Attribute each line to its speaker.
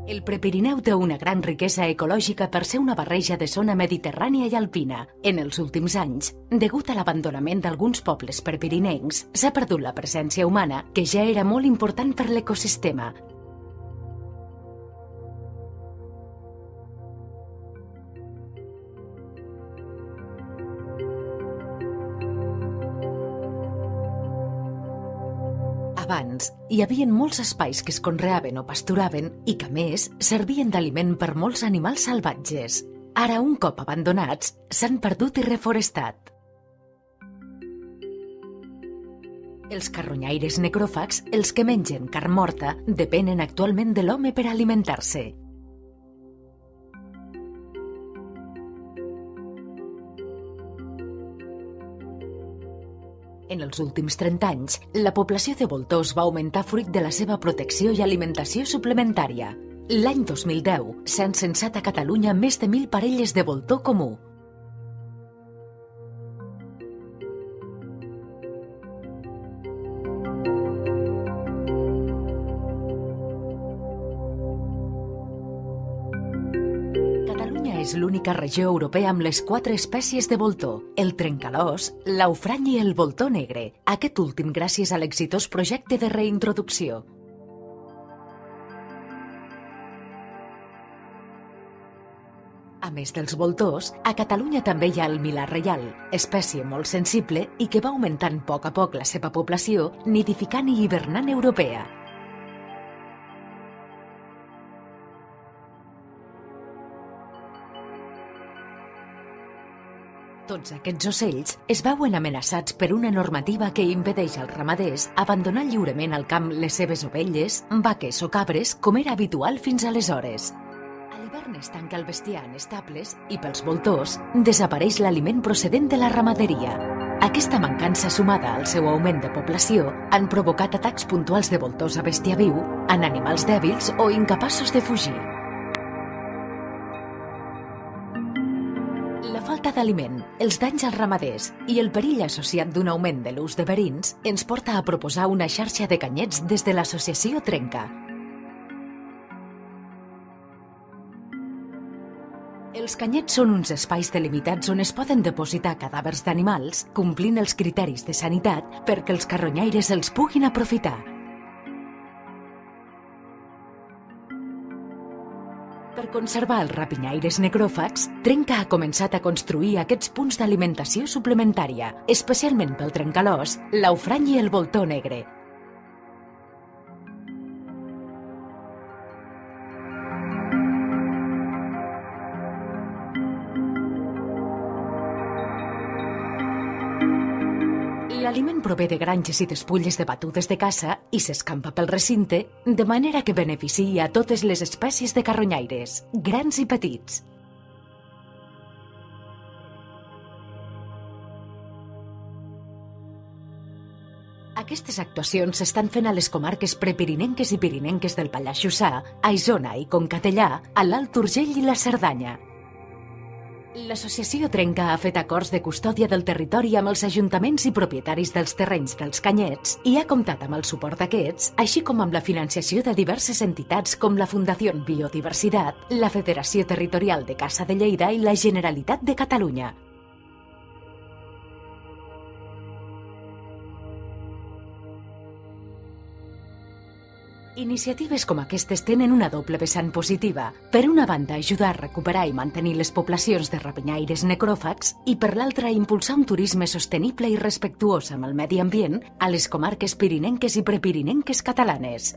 Speaker 1: El Prepirineu té una gran riquesa ecològica per ser una barreja de zona mediterrània i alpina. En els últims anys, degut a l'abandonament d'alguns pobles prepirinencs, s'ha perdut la presència humana, que ja era molt important per l'ecosistema. Abans, hi havia molts espais que es conreaven o pasturaven i que, a més, servien d'aliment per molts animals salvatges. Ara, un cop abandonats, s'han perdut i reforestat. Els carronyaires necròfags, els que mengen carn morta, depenen actualment de l'home per alimentar-se. En els últims 30 anys, la població de voltors va augmentar fruit de la seva protecció i alimentació suplementària. L'any 2010 s'han censat a Catalunya més de 1.000 parelles de voltor comú. És l'única regió europea amb les 4 espècies de voltor, el trencalòs, l'aufrany i el voltor negre, aquest últim gràcies a l'exitós projecte de reintroducció. A més dels voltors, a Catalunya també hi ha el milà reial, espècie molt sensible i que va augmentant a poc la seva població, nidificant i hivernant europea. Tots aquests ocells es veuen amenaçats per una normativa que impedeix als ramaders abandonar lliurement al camp les seves ovelles, vaques o cabres, com era habitual fins aleshores. A l'hivern es tanca el bestiar en estables i pels voltors desapareix l'aliment procedent de la ramaderia. Aquesta mancança sumada al seu augment de població han provocat atacs puntuals de voltors a bestiar viu en animals dèbils o incapaços de fugir. La falta d'aliment, els danys als ramaders i el perill associat d'un augment de l'ús de verins ens porta a proposar una xarxa de canyets des de l'associació Trenca. Els canyets són uns espais delimitats on es poden depositar cadàvers d'animals, complint els criteris de sanitat perquè els carronyaires els puguin aprofitar. Per conservar els rapinyaires necròfags, Trenca ha començat a construir aquests punts d'alimentació suplementària, especialment pel trencalòs, l'aufrany i el voltor negre. L'aliment prové de granges i despulles de batudes de caça i s'escampa pel recinte, de manera que beneficia a totes les espècies de carronyaires, grans i petits. Aquestes actuacions s'estan fent a les comarques prepirinenques i pirinenques del Pallars Jussà, a Isona i Conca Dellà, a l'Alt Urgell i la Cerdanya. L'associació Trenca ha fet acords de custòdia del territori amb els ajuntaments i propietaris dels terrenys dels canyets i ha comptat amb el suport d'aquests, així com amb la financiació de diverses entitats com la Fundació Biodiversitat, la Federació Territorial de Caça de Lleida i la Generalitat de Catalunya. Iniciatives com aquestes tenen una doble vessant positiva. Per una banda, ajudar a recuperar i mantenir les poblacions de rapinyaires necròfags i per l'altra, impulsar un turisme sostenible i respectuós amb el medi ambient a les comarques pirinenques i prepirinenques catalanes.